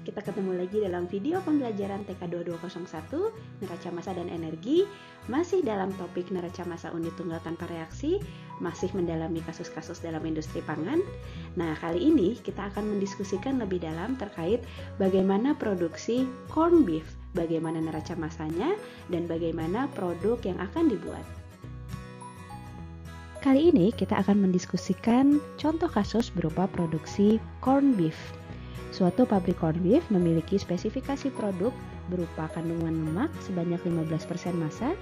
kita ketemu lagi dalam video pembelajaran TK 2201 Neraca Massa dan Energi. Masih dalam topik neraca massa unit tunggal tanpa reaksi, masih mendalami kasus-kasus dalam industri pangan. Nah, kali ini kita akan mendiskusikan lebih dalam terkait bagaimana produksi corn beef, bagaimana neraca massanya, dan bagaimana produk yang akan dibuat. Kali ini kita akan mendiskusikan contoh kasus berupa produksi corn beef. Suatu pabrik corn beef memiliki spesifikasi produk berupa kandungan lemak sebanyak 15% massa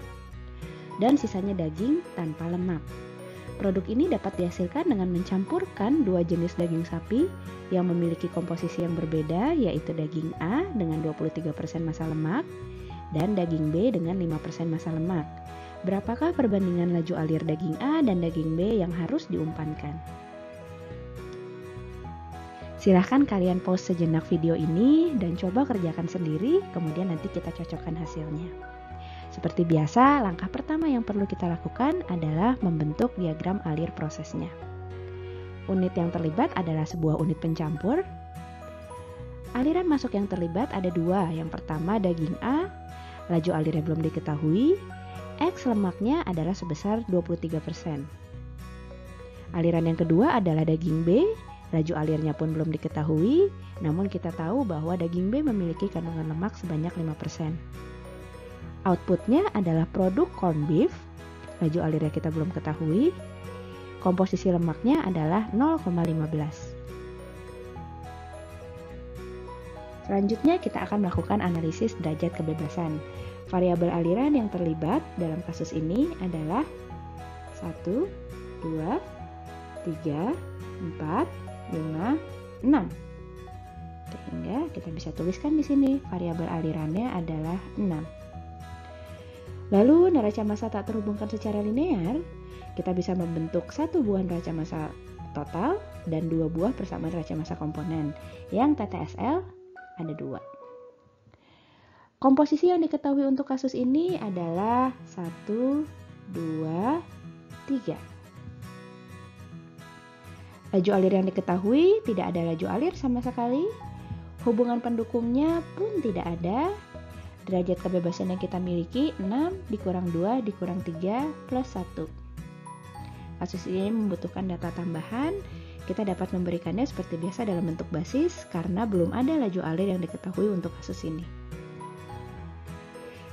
dan sisanya daging tanpa lemak. Produk ini dapat dihasilkan dengan mencampurkan dua jenis daging sapi yang memiliki komposisi yang berbeda, yaitu daging A dengan 23% massa lemak dan daging B dengan 5% massa lemak. Berapakah perbandingan laju alir daging A dan daging B yang harus diumpankan? Silahkan kalian pause sejenak video ini dan coba kerjakan sendiri, kemudian nanti kita cocokkan hasilnya. Seperti biasa, langkah pertama yang perlu kita lakukan adalah membentuk diagram alir prosesnya. Unit yang terlibat adalah sebuah unit pencampur. Aliran masuk yang terlibat ada dua. Yang pertama daging A, laju alirnya belum diketahui. X lemaknya adalah sebesar 23%. Aliran yang kedua adalah daging B, laju alirnya pun belum diketahui, namun kita tahu bahwa daging B memiliki kandungan lemak sebanyak 5%. Outputnya adalah produk corn beef, laju alirnya kita belum ketahui, komposisi lemaknya adalah 0,15. Selanjutnya kita akan melakukan analisis derajat kebebasan. Variabel aliran yang terlibat dalam kasus ini adalah 1, 2, 3, 4, 5, 6. Sehingga kita bisa tuliskan di sini variabel alirannya adalah 6. Lalu neraca massa tak terhubungkan secara linear, kita bisa membentuk satu buah neraca massa total dan dua buah persamaan neraca massa komponen. Yang TTSL ada 2. Komposisi yang diketahui untuk kasus ini adalah 1, 2, 3. Laju alir yang diketahui tidak ada laju alir sama sekali. Hubungan pendukungnya pun tidak ada. Derajat kebebasan yang kita miliki 6 dikurang 2 dikurang 3 plus 1. Kasus ini membutuhkan data tambahan. Kita dapat memberikannya seperti biasa dalam bentuk basis karena belum ada laju alir yang diketahui untuk kasus ini.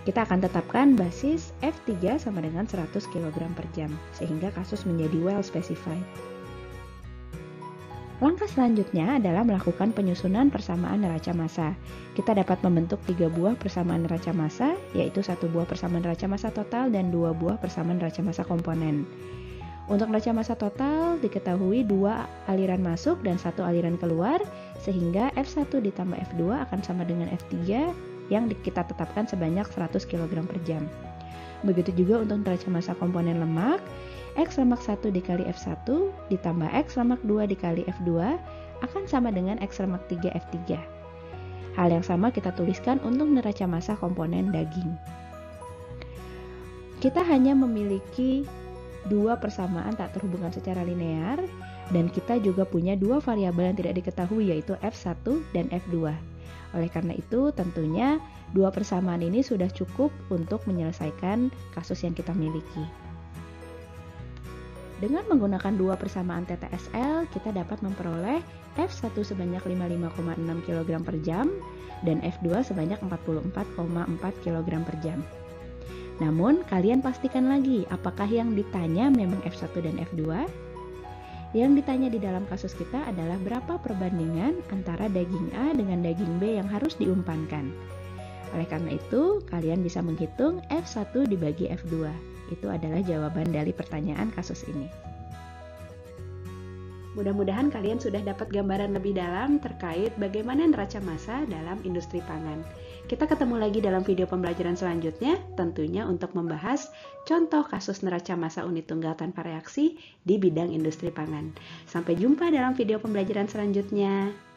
Kita akan tetapkan basis F3 sama dengan 100 kg per jam sehingga kasus menjadi well specified. Langkah selanjutnya adalah melakukan penyusunan persamaan neraca massa. Kita dapat membentuk 3 buah persamaan neraca massa, yaitu 1 buah persamaan neraca massa total dan 2 buah persamaan neraca massa komponen. Untuk neraca massa total diketahui 2 aliran masuk dan 1 aliran keluar, sehingga F1 ditambah F2 akan sama dengan F3 yang kita tetapkan sebanyak 100 kg per jam. Begitu juga untuk neraca massa komponen lemak, X lemak 1 dikali F1 ditambah X lemak 2 dikali F2 akan sama dengan X lemak 3 F3. Hal yang sama kita tuliskan untuk neraca massa komponen daging. Kita hanya memiliki 2 persamaan tak terhubungkan secara linear dan kita juga punya 2 variabel yang tidak diketahui yaitu F1 dan F2. Oleh karena itu tentunya 2 persamaan ini sudah cukup untuk menyelesaikan kasus yang kita miliki. Dengan menggunakan 2 persamaan TTSL, kita dapat memperoleh F1 sebanyak 55,6 kg per jam dan F2 sebanyak 44,4 kg per jam. Namun, kalian pastikan lagi apakah yang ditanya memang F1 dan F2? Yang ditanya di dalam kasus kita adalah berapa perbandingan antara daging A dengan daging B yang harus diumpankan. Oleh karena itu, kalian bisa menghitung F1 dibagi F2. Itu adalah jawaban dari pertanyaan kasus ini. Mudah-mudahan kalian sudah dapat gambaran lebih dalam terkait bagaimana neraca massa dalam industri pangan. Kita ketemu lagi dalam video pembelajaran selanjutnya, tentunya untuk membahas contoh kasus neraca massa unit tunggal tanpa reaksi di bidang industri pangan. Sampai jumpa dalam video pembelajaran selanjutnya.